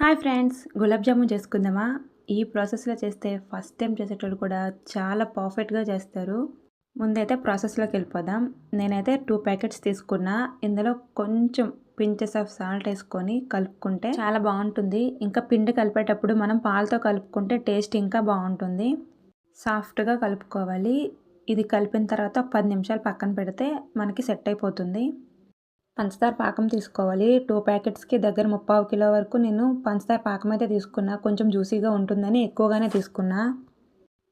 Hi friends, gulab jamun చేసుకుందామా? ఈ ప్రాసెస్‌లో చేస్తే ఫస్ట్ టైం చేసేటోళ్ళు కూడా చాలా పర్ఫెక్ట్‌గా చేస్తారు. ముందైతే ప్రాసెస్‌లోకెళ్ళిపోదాం. నేనైతే 2 ప్యాకెట్స్ తీసుకున్నా. ఇందులో కొంచెం పించెస్ ఆఫ్ సాల్ట్ ఏసుకొని కలుపుకుంటే చాలా బావుంటుంది. ఇంకా పిండి కలిపేటప్పుడు మనం పాలతో కలుపుకుంటే టేస్ట్ ఇంకా బావుంటుంది. సాఫ్ట్‌గా కలుపుకోవాలి. ఇది కలిపిన తర్వాత 10 నిమిషాలు పక్కన పెడితే మనకి సెట్ అయిపోతుంది. పంచదార పాకం తీసుకోవాలి. 2 ప్యాకెట్స్‌కి దగ్గర 3/4 కిలో వరకు నేను పంచదార పాకం అయితే తీసుకున్నా. కొంచెం జ్యూసీగా ఉంటుందని ఎక్కువగానే తీసుకున్నా.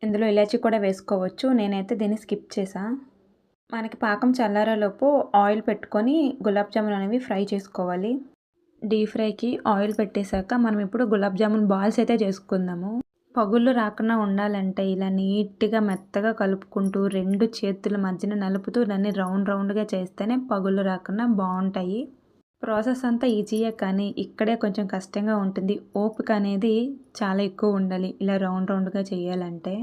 ఇందులో ఇలాచీ కూడా వేసుకోవచ్చు. నేనైతే దీన్ని స్కిప్ చేశా. మనకి పాకం చల్లారేలోపు ఆయిల్ పెట్టుకొని గులాబ్ జామున్ అనేవి ఫ్రై చేసుకోవాలి. డీప్ ఫ్రైకి ఆయిల్ పెట్టేశాక మనం ఇప్పుడు గులాబ్ జామున్ బాల్స్ అయితే చేసుకుందాము. పగుళ్ళు రాకుండా ఉండాలంటే ఇలా నీట్‌గా మెత్తగా కలుపుకుంటూ 2 చేతుల మధ్యన నలుపుతూ దాన్ని రౌండ్ రౌండ్‌గా చేస్తేనే పగుళ్ళు రాకుండా బావుంటాయి. ప్రాసెస్ అంతా ఈజీయే కానీ ఇక్కడే కొంచెం కష్టంగా ఉంటుంది. ఓపిక అనేది చాలా ఎక్కువ ఉండాలి ఇలా రౌండ్ రౌండ్‌గా చేయాలంటే.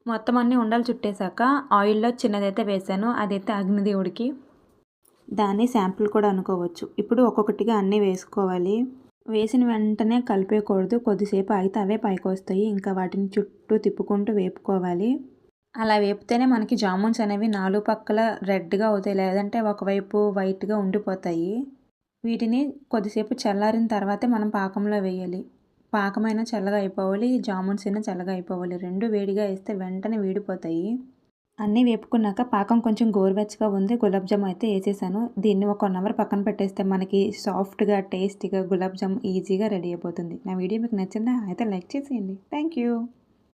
మొత్తం అన్నీ ఉండలు చుట్టేసాక ఆయిల్‌లో చిన్నదైతే వేశాను. అదైతే అగ్నిదేవుడికి. దాన్ని శాంపుల్ కూడా అనుకోవచ్చు. ఇప్పుడు ఒక్కొక్కటిగా అన్నీ వేసుకోవాలి. వేసిన వెంటనే కలిపేయకూడదు. కొద్దిసేపు ఆగితే అవే పైకొస్తాయి. ఇంకా వాటిని చుట్టూ తిప్పుకుంటూ వేపుకోవాలి. అలా వేపితేనే మనకి జామున్స్ అనేవి 4 పక్కల రెడ్‌గా అవుతాయి. లేదంటే ఒకవైపు వైట్‌గా ఉండిపోతాయి. వీటిని కొద్దిసేపు చల్లారిన తర్వాతే మనం పాకంలో వేయాలి. పాకమైనా చల్లగా అయిపోవాలి. జామున్స్ అయినా చల్లగా అయిపోవాలి. 2 వేడిగా ఏస్తే వెంటనే వీడిపోతాయి. అన్నీ వేపుకున్నాక పాకం కొంచెం గోరువెచ్చగా ఉంది. గులాబ్ జామ్ అయితే ఏసేసాను. దీన్ని ఒక 1 అవర్ పక్కన పెట్టేస్తే మనకి సాఫ్ట్‌గా, టేస్టీగా గులాబ్ జామ్ ఈజీగా రెడీ అయిపోతుంది. నా వీడియో మీకు నచ్చిందా? అయితే లైక్ చేసేయండి. Thank you.